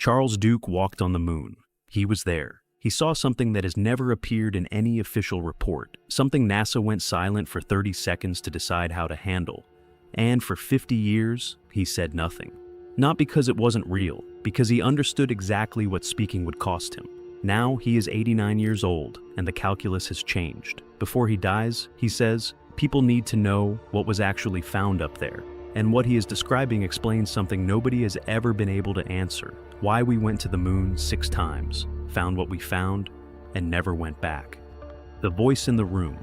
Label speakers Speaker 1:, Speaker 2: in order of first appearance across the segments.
Speaker 1: Charles Duke walked on the moon. He was there. He saw something that has never appeared in any official report, something NASA went silent for 30 seconds to decide how to handle. And for 50 years, he said nothing. Not because it wasn't real, because he understood exactly what speaking would cost him. Now he is 89 years old, and the calculus has changed. Before he dies, he says, people need to know what was actually found up there. And what he is describing explains something nobody has ever been able to answer. Why we went to the moon 6 times, found what we found, and never went back. The voice in the room.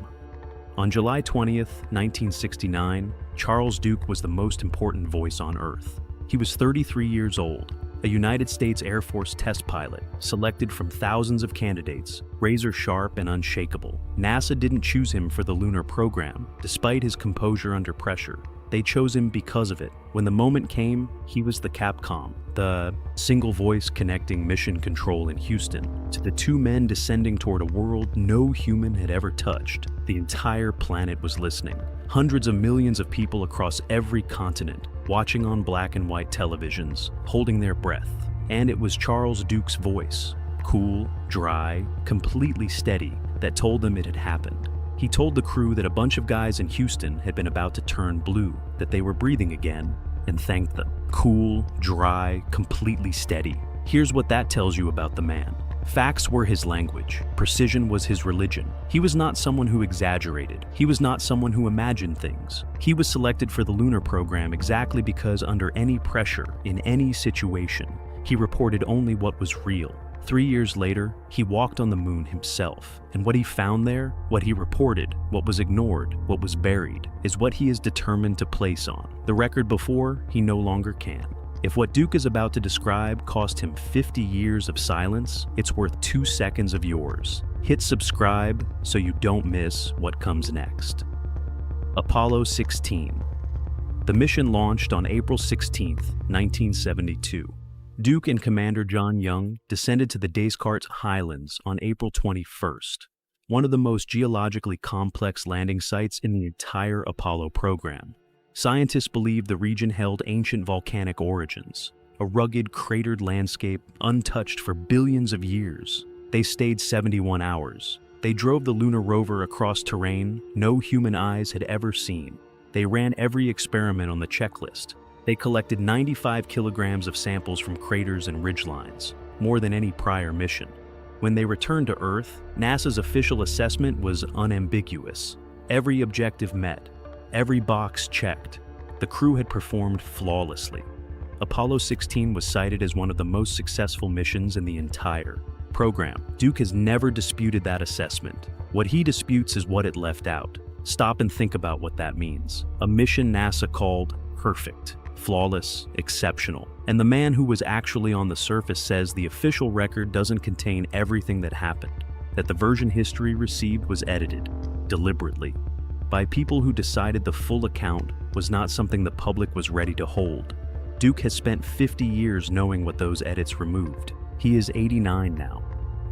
Speaker 1: On July 20th, 1969, Charles Duke was the most important voice on Earth. He was 33 years old, a United States Air Force test pilot, selected from thousands of candidates, razor sharp and unshakable. NASA didn't choose him for the lunar program, despite his composure under pressure. They chose him because of it. When the moment came, he was the Capcom, the single voice connecting mission control in Houston to the 2 men descending toward a world no human had ever touched. The entire planet was listening. Hundreds of millions of people across every continent, watching on black and white televisions, holding their breath. And it was Charles Duke's voice, cool, dry, completely steady, that told them it had happened. He told the crew that a bunch of guys in Houston had been about to turn blue, that they were breathing again, and thanked them. Cool, dry, completely steady. Here's what that tells you about the man. Facts were his language. Precision was his religion. He was not someone who exaggerated. He was not someone who imagined things. He was selected for the lunar program exactly because under any pressure, in any situation, he reported only what was real. 3 years later, he walked on the moon himself, and what he found there, what he reported, what was ignored, what was buried, is what he is determined to place on. The record before, he no longer can. If what Duke is about to describe cost him 50 years of silence, it's worth 2 seconds of yours. Hit subscribe so you don't miss what comes next. Apollo 16. The mission launched on April 16, 1972. Duke and Commander John Young descended to the Descartes Highlands on April 21st, one of the most geologically complex landing sites in the entire Apollo program. Scientists believe the region held ancient volcanic origins, a rugged, cratered landscape untouched for billions of years. They stayed 71 hours. They drove the lunar rover across terrain no human eyes had ever seen. They ran every experiment on the checklist. They collected 95 kilograms of samples from craters and ridgelines, more than any prior mission. When they returned to Earth, NASA's official assessment was unambiguous. Every objective met, every box checked. The crew had performed flawlessly. Apollo 16 was cited as one of the most successful missions in the entire program. Duke has never disputed that assessment. What he disputes is what it left out. Stop and think about what that means. A mission NASA called perfect. Flawless, exceptional. And the man who was actually on the surface says the official record doesn't contain everything that happened, that the version history received was edited, deliberately, by people who decided the full account was not something the public was ready to hold. Duke has spent 50 years knowing what those edits removed. He is 89 now,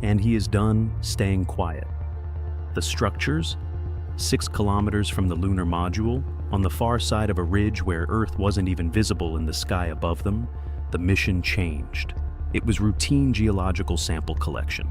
Speaker 1: and he is done staying quiet. The structures, 6 kilometers from the lunar module, on the far side of a ridge where Earth wasn't even visible in the sky above them, the mission changed. It was routine geological sample collection,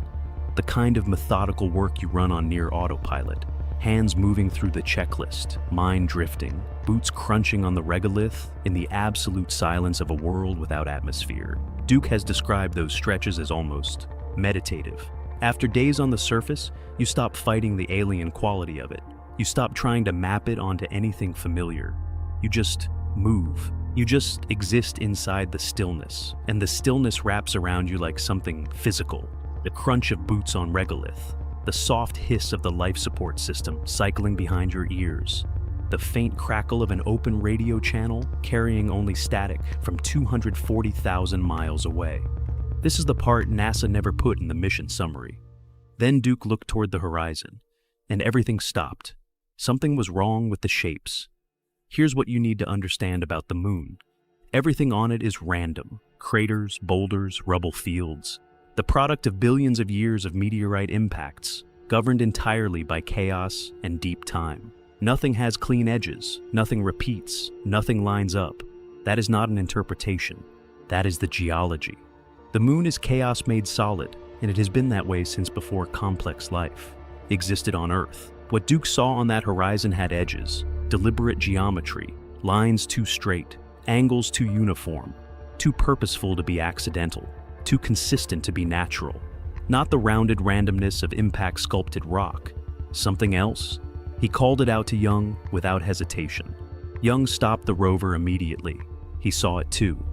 Speaker 1: the kind of methodical work you run on near autopilot, hands moving through the checklist, mind drifting, boots crunching on the regolith in the absolute silence of a world without atmosphere. Duke has described those stretches as almost meditative. After days on the surface, you stop fighting the alien quality of it. You stop trying to map it onto anything familiar. You just move. You just exist inside the stillness, and the stillness wraps around you like something physical. The crunch of boots on regolith, the soft hiss of the life support system cycling behind your ears, the faint crackle of an open radio channel carrying only static from 240,000 miles away. This is the part NASA never put in the mission summary. Then Duke looked toward the horizon, and everything stopped. Something was wrong with the shapes. Here's what you need to understand about the moon. Everything on it is random. Craters, boulders, rubble fields. The product of billions of years of meteorite impacts, governed entirely by chaos and deep time. Nothing has clean edges. Nothing repeats. Nothing lines up. That is not an interpretation. That is the geology. The moon is chaos made solid, and it has been that way since before complex life existed on Earth. What Duke saw on that horizon had edges, deliberate geometry, lines too straight, angles too uniform, too purposeful to be accidental, too consistent to be natural. Not the rounded randomness of impact sculpted rock. Something else? He called it out to Young without hesitation. Young stopped the rover immediately. He saw it too.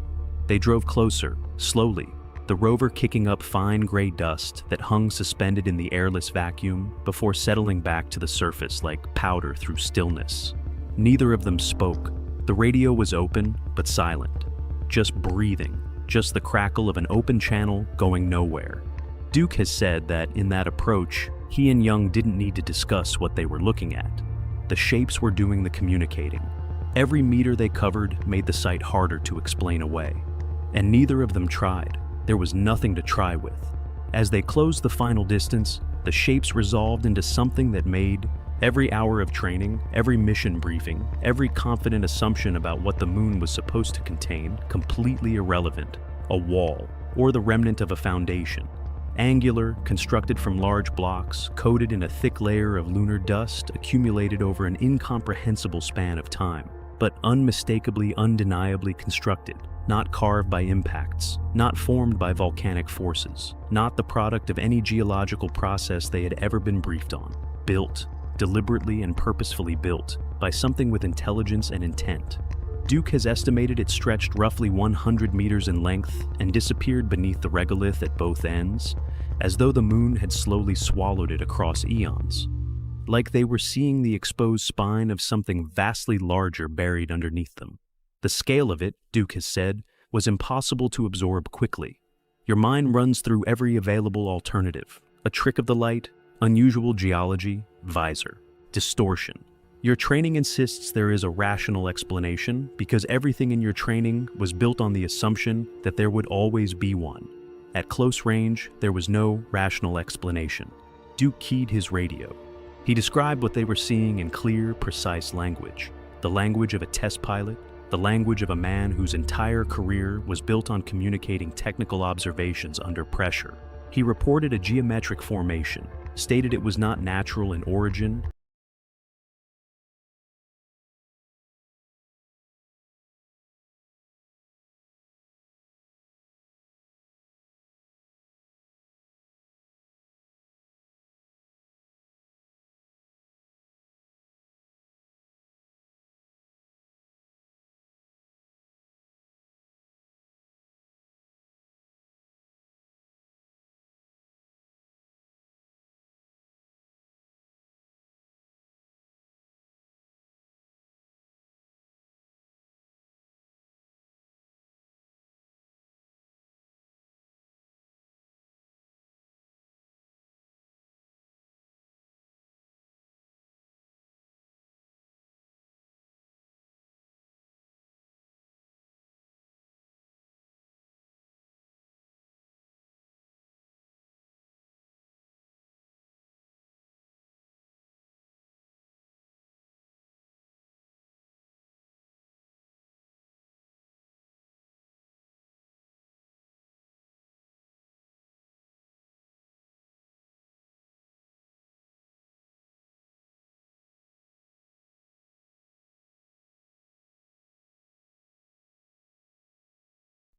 Speaker 1: They drove closer, slowly, the rover kicking up fine gray dust that hung suspended in the airless vacuum before settling back to the surface like powder through stillness. Neither of them spoke. The radio was open, but silent. Just breathing, just the crackle of an open channel going nowhere. Duke has said that in that approach, he and Young didn't need to discuss what they were looking at. The shapes were doing the communicating. Every meter they covered made the sight harder to explain away. And neither of them tried. There was nothing to try with. As they closed the final distance, the shapes resolved into something that made every hour of training, every mission briefing, every confident assumption about what the moon was supposed to contain completely irrelevant. A wall, or the remnant of a foundation. Angular, constructed from large blocks, coated in a thick layer of lunar dust accumulated over an incomprehensible span of time, but unmistakably, undeniably constructed. Not carved by impacts, not formed by volcanic forces, not the product of any geological process they had ever been briefed on. Built, deliberately and purposefully built, by something with intelligence and intent. Duke has estimated it stretched roughly 100 meters in length and disappeared beneath the regolith at both ends, as though the moon had slowly swallowed it across eons. Like they were seeing the exposed spine of something vastly larger buried underneath them. The scale of it, Duke has said, was impossible to absorb quickly. Your mind runs through every available alternative. A trick of the light, unusual geology, visor, distortion. Your training insists there is a rational explanation because everything in your training was built on the assumption that there would always be one. At close range, there was no rational explanation. Duke keyed his radio. He described what they were seeing in clear, precise language. The language of a test pilot, the language of a man whose entire career was built on communicating technical observations under pressure. He reported a geometric formation, stated it was not natural in origin,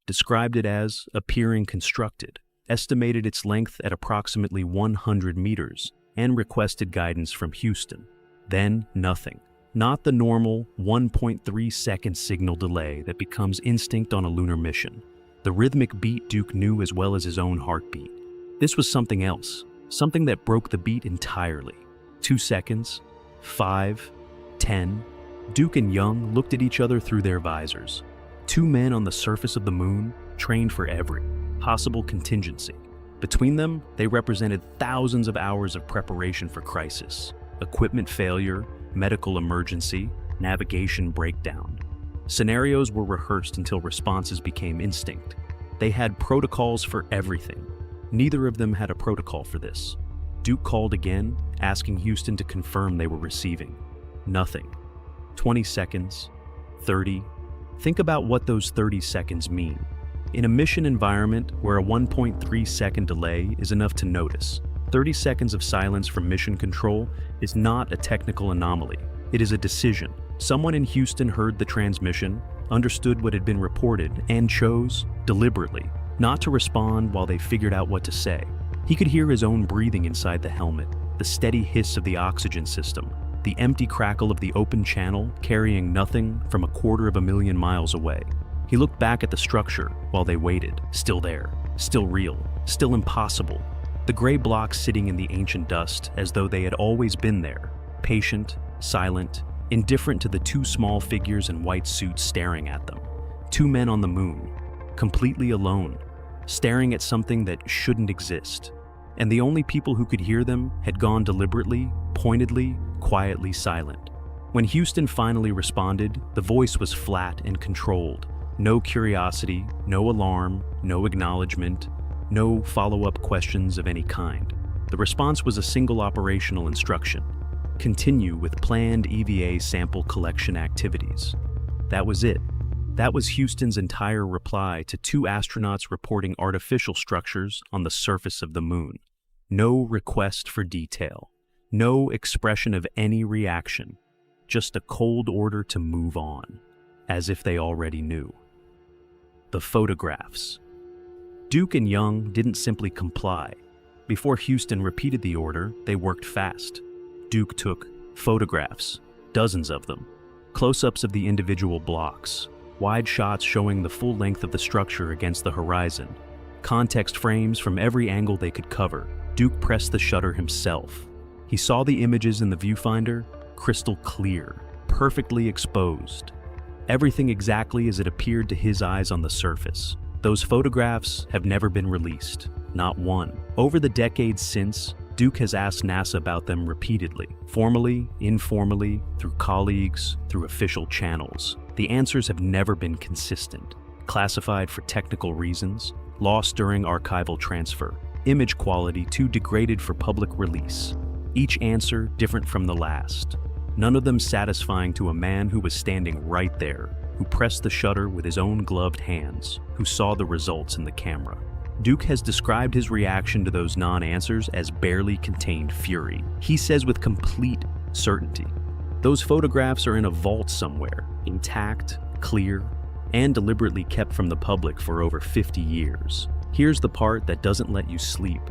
Speaker 1: described it as appearing constructed, estimated its length at approximately 100 meters, and requested guidance from Houston. Then nothing. Not the normal 1.3-second signal delay that becomes instinct on a lunar mission. The rhythmic beat Duke knew as well as his own heartbeat. This was something else, something that broke the beat entirely. 2 seconds, 5, 10. Duke and Young looked at each other through their visors. Two men on the surface of the moon, trained for every possible contingency. Between them, they represented thousands of hours of preparation for crisis, equipment failure, medical emergency, navigation breakdown. Scenarios were rehearsed until responses became instinct. They had protocols for everything. Neither of them had a protocol for this. Duke called again, asking Houston to confirm they were receiving. Nothing. 20 seconds, 30. Think about what those 30 seconds mean. In a mission environment where a 1.3-second delay is enough to notice, 30 seconds of silence from mission control is not a technical anomaly. It is a decision. Someone in Houston heard the transmission, understood what had been reported, and chose, deliberately, not to respond while they figured out what to say. He could hear his own breathing inside the helmet, the steady hiss of the oxygen system, the empty crackle of the open channel carrying nothing from 250,000 miles away. He looked back at the structure while they waited, still there, still real, still impossible. The gray blocks sitting in the ancient dust as though they had always been there, patient, silent, indifferent to the two small figures in white suits staring at them. Two men on the moon, completely alone, staring at something that shouldn't exist. And the only people who could hear them had gone deliberately, pointedly, quietly silent. When Houston finally responded, the voice was flat and controlled. No curiosity, no alarm, no acknowledgement, no follow-up questions of any kind. The response was a single operational instruction: continue with planned EVA sample collection activities. That was it. That was Houston's entire reply to two astronauts reporting artificial structures on the surface of the moon. No request for detail. No expression of any reaction. Just a cold order to move on, as if they already knew. The photographs. Duke and Young didn't simply comply. Before Houston repeated the order, they worked fast. Duke took photographs, dozens of them, close-ups of the individual blocks, wide shots showing the full length of the structure against the horizon, context frames from every angle they could cover. Duke pressed the shutter himself. He saw the images in the viewfinder, crystal clear, perfectly exposed. Everything exactly as it appeared to his eyes on the surface. Those photographs have never been released, not one. Over the decades since, Duke has asked NASA about them repeatedly, formally, informally, through colleagues, through official channels. The answers have never been consistent. Classified for technical reasons, lost during archival transfer, image quality too degraded for public release. Each answer different from the last. None of them satisfying to a man who was standing right there, who pressed the shutter with his own gloved hands, who saw the results in the camera. Duke has described his reaction to those non-answers as barely contained fury. He says with complete certainty, those photographs are in a vault somewhere, intact, clear, and deliberately kept from the public for over 50 years. Here's the part that doesn't let you sleep.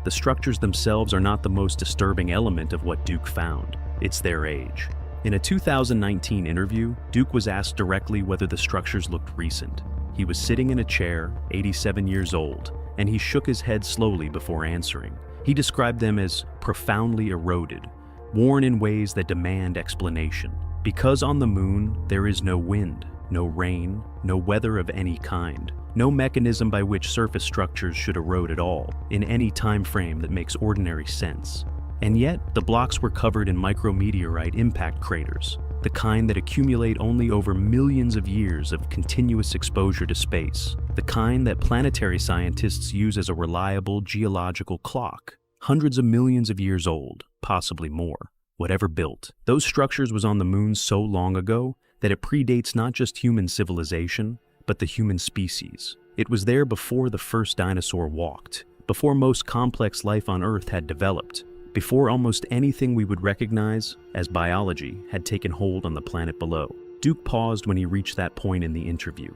Speaker 1: The structures themselves are not the most disturbing element of what Duke found. It's their age. In a 2019 interview, Duke was asked directly whether the structures looked recent. He was sitting in a chair, 87 years old, and he shook his head slowly before answering. He described them as profoundly eroded, worn in ways that demand explanation. Because on the moon, there is no wind, no rain, no weather of any kind, no mechanism by which surface structures should erode at all, in any time frame that makes ordinary sense. And yet, the blocks were covered in micrometeorite impact craters, the kind that accumulate only over millions of years of continuous exposure to space, the kind that planetary scientists use as a reliable geological clock, hundreds of millions of years old, possibly more. Whatever built those structures was on the moon so long ago that it predates not just human civilization, but the human species. It was there before the first dinosaur walked, before most complex life on Earth had developed, before almost anything we would recognize as biology had taken hold on the planet below. Duke paused when he reached that point in the interview.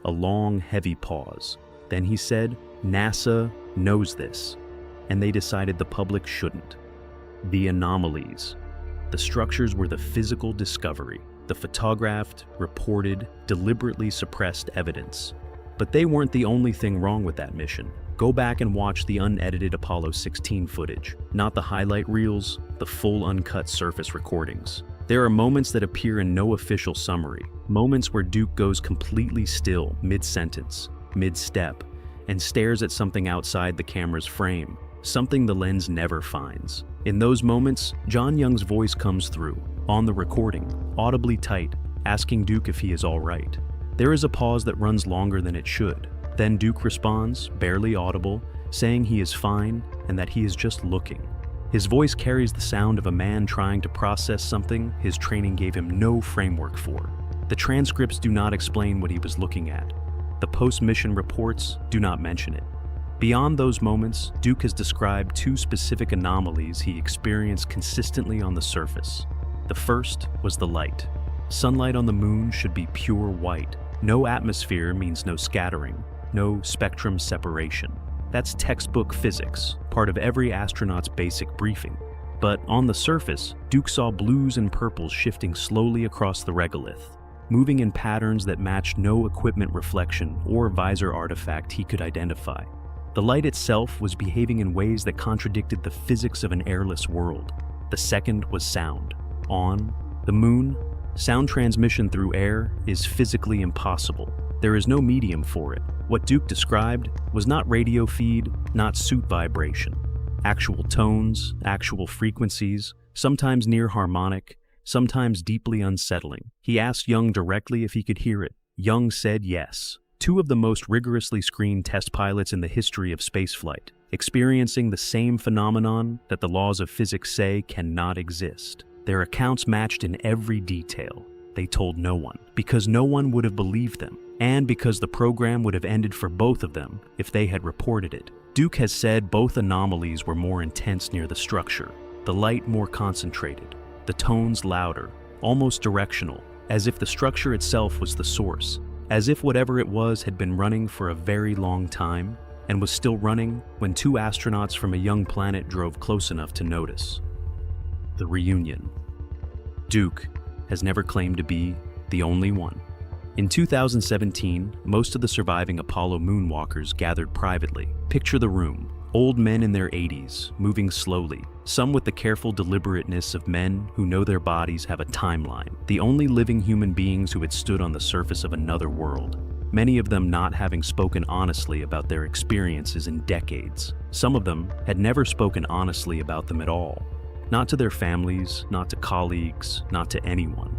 Speaker 1: A long, heavy pause. Then he said, NASA knows this, and they decided the public shouldn't. The anomalies. The structures were the physical discovery, the photographed, reported, deliberately suppressed evidence. But they weren't the only thing wrong with that mission. Go back and watch the unedited Apollo 16 footage, not the highlight reels, the full uncut surface recordings. There are moments that appear in no official summary, moments where Duke goes completely still mid-sentence, mid-step, and stares at something outside the camera's frame, something the lens never finds. In those moments, John Young's voice comes through, on the recording, audibly tight, asking Duke if he is all right. There is a pause that runs longer than it should. Then Duke responds, barely audible, saying he is fine and that he is just looking. His voice carries the sound of a man trying to process something his training gave him no framework for. The transcripts do not explain what he was looking at. The post-mission reports do not mention it. Beyond those moments, Duke has described two specific anomalies he experienced consistently on the surface. The first was the light. Sunlight on the moon should be pure white. No atmosphere means no scattering, no spectrum separation. That's textbook physics, part of every astronaut's basic briefing. But on the surface, Duke saw blues and purples shifting slowly across the regolith, moving in patterns that matched no equipment reflection or visor artifact he could identify. The light itself was behaving in ways that contradicted the physics of an airless world. The second was sound. On the moon, sound transmission through air is physically impossible. There is no medium for it. What Duke described was not radio feed, not suit vibration. Actual tones, actual frequencies, sometimes near harmonic, sometimes deeply unsettling. He asked Young directly if he could hear it. Young said yes. Two of the most rigorously screened test pilots in the history of spaceflight, experiencing the same phenomenon that the laws of physics say cannot exist. Their accounts matched in every detail. They told no one, because no one would have believed them, and because the program would have ended for both of them if they had reported it. Duke has said both anomalies were more intense near the structure, the light more concentrated, the tones louder, almost directional, as if the structure itself was the source, as if whatever it was had been running for a very long time and was still running when two astronauts from a young planet drove close enough to notice. The reunion. Duke has never claimed to be the only one. In 2017, most of the surviving Apollo moonwalkers gathered privately. Picture the room. Old men in their 80s, moving slowly, some with the careful deliberateness of men who know their bodies have a timeline, the only living human beings who had stood on the surface of another world. Many of them not having spoken honestly about their experiences in decades. Some of them had never spoken honestly about them at all. Not to their families, not to colleagues, not to anyone.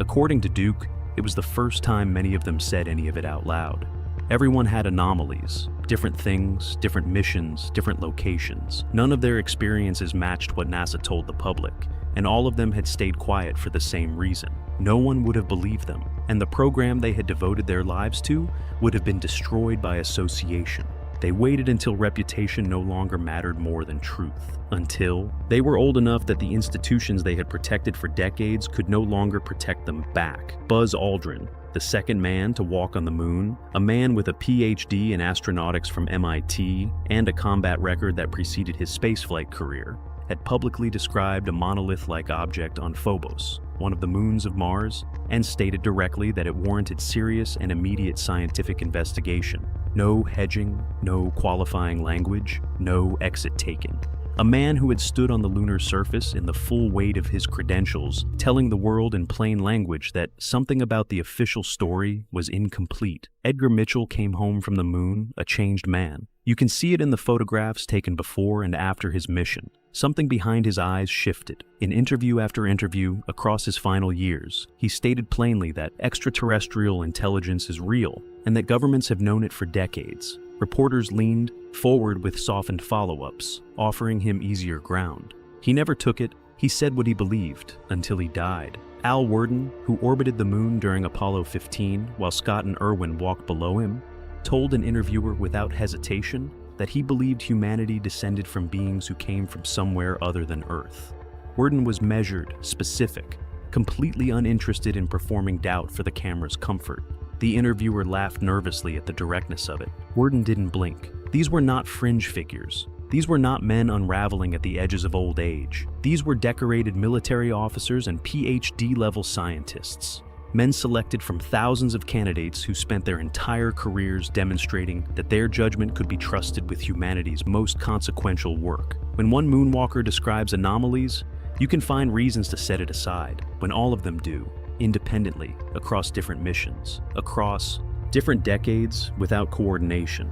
Speaker 1: According to Duke, it was the first time many of them said any of it out loud. Everyone had anomalies, different things, different missions, different locations. None of their experiences matched what NASA told the public, and all of them had stayed quiet for the same reason. No one would have believed them, and the program they had devoted their lives to would have been destroyed by association. They waited until reputation no longer mattered more than truth, until they were old enough that the institutions they had protected for decades could no longer protect them back. Buzz Aldrin, the second man to walk on the moon, a man with a PhD in astronautics from MIT and a combat record that preceded his spaceflight career, had publicly described a monolith-like object on Phobos, one of the moons of Mars, and stated directly that it warranted serious and immediate scientific investigation. No hedging, no qualifying language, no exit taken. A man who had stood on the lunar surface in the full weight of his credentials, telling the world in plain language that something about the official story was incomplete. Edgar Mitchell came home from the moon, a changed man. You can see it in the photographs taken before and after his mission. Something behind his eyes shifted. In interview after interview, across his final years, he stated plainly that extraterrestrial intelligence is real, and that governments have known it for decades. Reporters leaned forward with softened follow-ups, offering him easier ground. He never took it. He said what he believed, until he died. Al Worden, who orbited the moon during Apollo 15 while Scott and Irwin walked below him, told an interviewer without hesitation that he believed humanity descended from beings who came from somewhere other than Earth. Worden was measured, specific, completely uninterested in performing doubt for the camera's comfort. The interviewer laughed nervously at the directness of it. Worden didn't blink. These were not fringe figures. These were not men unraveling at the edges of old age. These were decorated military officers and PhD-level scientists. Men selected from thousands of candidates who spent their entire careers demonstrating that their judgment could be trusted with humanity's most consequential work. When one moonwalker describes anomalies, you can find reasons to set it aside. When all of them do, independently, across different missions, across different decades without coordination.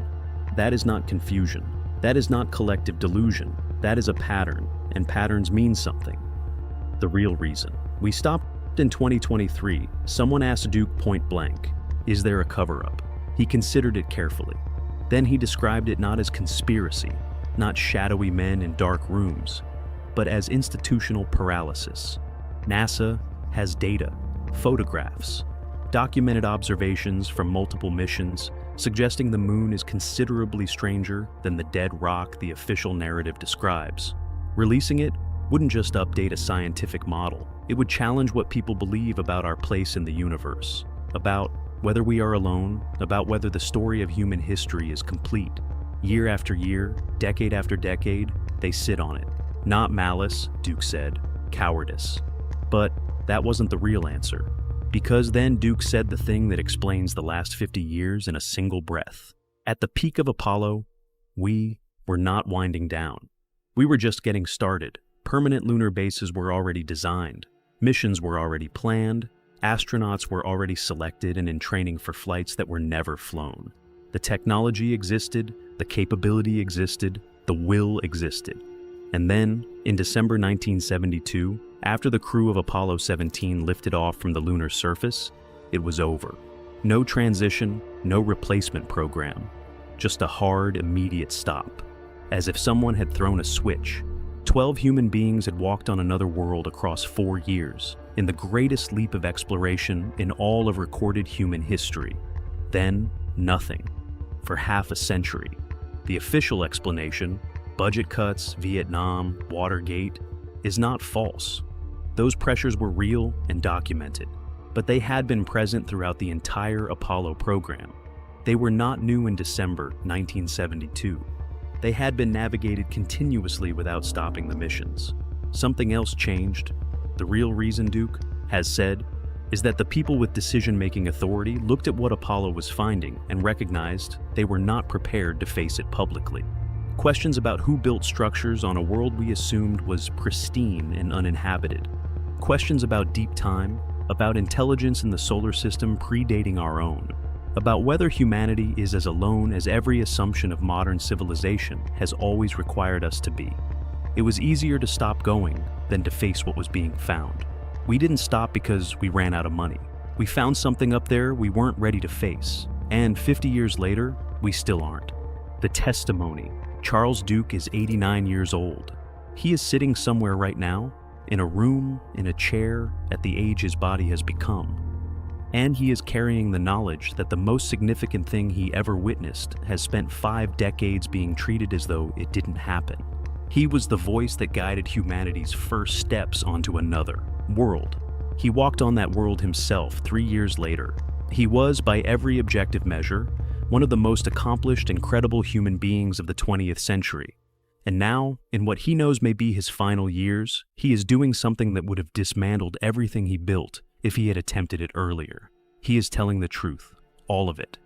Speaker 1: That is not confusion. That is not collective delusion. That is a pattern, and patterns mean something. The real reason. We stopped in 2023. Someone asked Duke point blank, "Is there a cover-up?" He considered it carefully. Then he described it not as conspiracy, not shadowy men in dark rooms, but as institutional paralysis. NASA has data, photographs, documented observations from multiple missions suggesting the moon is considerably stranger than the dead rock the official narrative describes. Releasing it wouldn't just update a scientific model, it would challenge what people believe about our place in the universe, about whether we are alone, about whether the story of human history is complete. Year after year, decade after decade, they sit on it. Not malice, Duke said, cowardice. But that wasn't the real answer. Because then Duke said the thing that explains the last 50 years in a single breath. At the peak of Apollo, we were not winding down. We were just getting started. Permanent lunar bases were already designed. Missions were already planned. Astronauts were already selected and in training for flights that were never flown. The technology existed, the capability existed, the will existed. And then, in December 1972, after the crew of Apollo 17 lifted off from the lunar surface, it was over. No transition, no replacement program. Just a hard, immediate stop. As if someone had thrown a switch. 12 human beings had walked on another world across 4 years, in the greatest leap of exploration in all of recorded human history. Then, nothing. For half a century. The official explanation, budget cuts, Vietnam, Watergate, is not false. Those pressures were real and documented, but they had been present throughout the entire Apollo program. They were not new in December 1972. They had been navigated continuously without stopping the missions. Something else changed. The real reason, Duke has said, is that the people with decision-making authority looked at what Apollo was finding and recognized they were not prepared to face it publicly. Questions about who built structures on a world we assumed was pristine and uninhabited. Questions about deep time, about intelligence in the solar system predating our own, about whether humanity is as alone as every assumption of modern civilization has always required us to be. It was easier to stop going than to face what was being found. We didn't stop because we ran out of money. We found something up there we weren't ready to face, and 50 years later, we still aren't. The testimony. Charles Duke is 89 years old. He is sitting somewhere right now, in a room, in a chair, at the age his body has become. And he is carrying the knowledge that the most significant thing he ever witnessed has spent 5 decades being treated as though it didn't happen. He was the voice that guided humanity's first steps onto another world. He walked on that world himself 3 years later. He was, by every objective measure, one of the most accomplished and credible human beings of the 20th century. And now, in what he knows may be his final years, he is doing something that would have dismantled everything he built if he had attempted it earlier. He is telling the truth, all of it.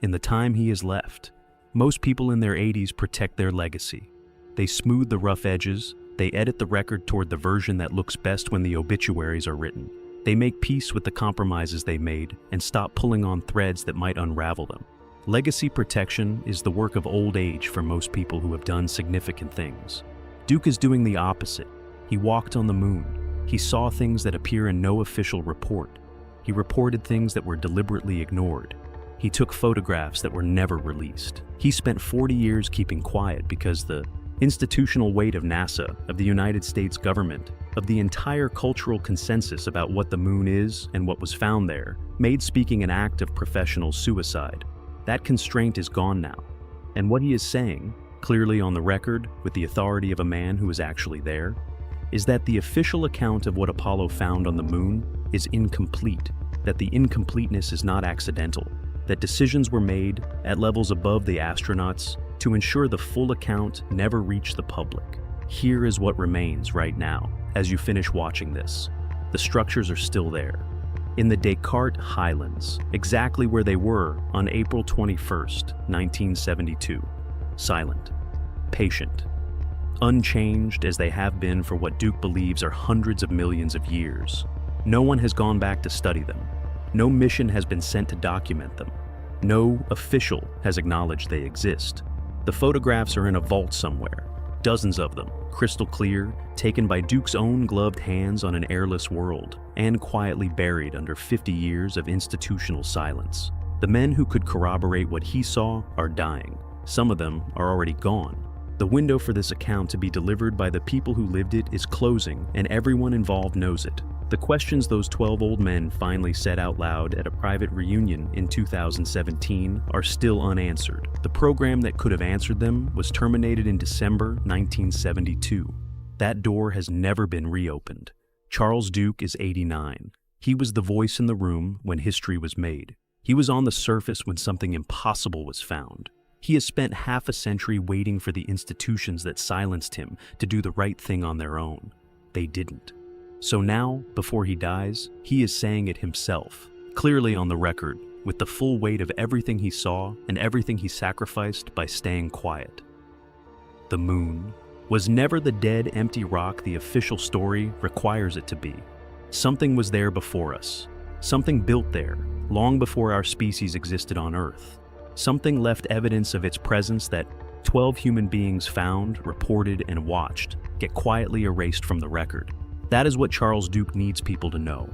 Speaker 1: In the time he has left, most people in their 80s protect their legacy. They smooth the rough edges, they edit the record toward the version that looks best when the obituaries are written. They make peace with the compromises they made and stop pulling on threads that might unravel them. Legacy protection is the work of old age for most people who have done significant things. Duke is doing the opposite. He walked on the moon. He saw things that appear in no official report. He reported things that were deliberately ignored. He took photographs that were never released. He spent 40 years keeping quiet because the institutional weight of NASA, of the United States government, of the entire cultural consensus about what the moon is and what was found there, made speaking an act of professional suicide. That constraint is gone now. And what he is saying, clearly on the record with the authority of a man who was actually there, is that the official account of what Apollo found on the moon is incomplete, that the incompleteness is not accidental, that decisions were made at levels above the astronauts to ensure the full account never reached the public. Here is what remains right now, as you finish watching this. The structures are still there. In the Descartes Highlands, exactly where they were on April 21st, 1972. Silent, patient, unchanged as they have been for what Duke believes are hundreds of millions of years. No one has gone back to study them. No mission has been sent to document them. No official has acknowledged they exist. The photographs are in a vault somewhere, dozens of them, crystal clear, taken by Duke's own gloved hands on an airless world, and quietly buried under 50 years of institutional silence. The men who could corroborate what he saw are dying. Some of them are already gone. The window for this account to be delivered by the people who lived it is closing, and everyone involved knows it. The questions those 12 old men finally said out loud at a private reunion in 2017 are still unanswered. The program that could have answered them was terminated in December 1972. That door has never been reopened. Charles Duke is 89. He was the voice in the room when history was made. He was on the surface when something impossible was found. He has spent half a century waiting for the institutions that silenced him to do the right thing on their own. They didn't. So now, before he dies, he is saying it himself, clearly on the record, with the full weight of everything he saw and everything he sacrificed by staying quiet. The moon was never the dead, empty rock the official story requires it to be. Something was there before us. Something built there, long before our species existed on Earth. Something left evidence of its presence that 12 human beings found, reported, and watched get quietly erased from the record. That is what Charles Duke needs people to know.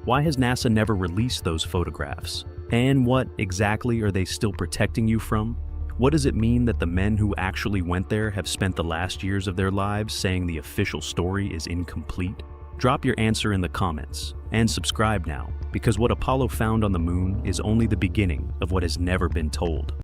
Speaker 1: Why has NASA never released those photographs? And what exactly are they still protecting you from? What does it mean that the men who actually went there have spent the last years of their lives saying the official story is incomplete? Drop your answer in the comments, and subscribe now, because what Apollo found on the moon is only the beginning of what has never been told.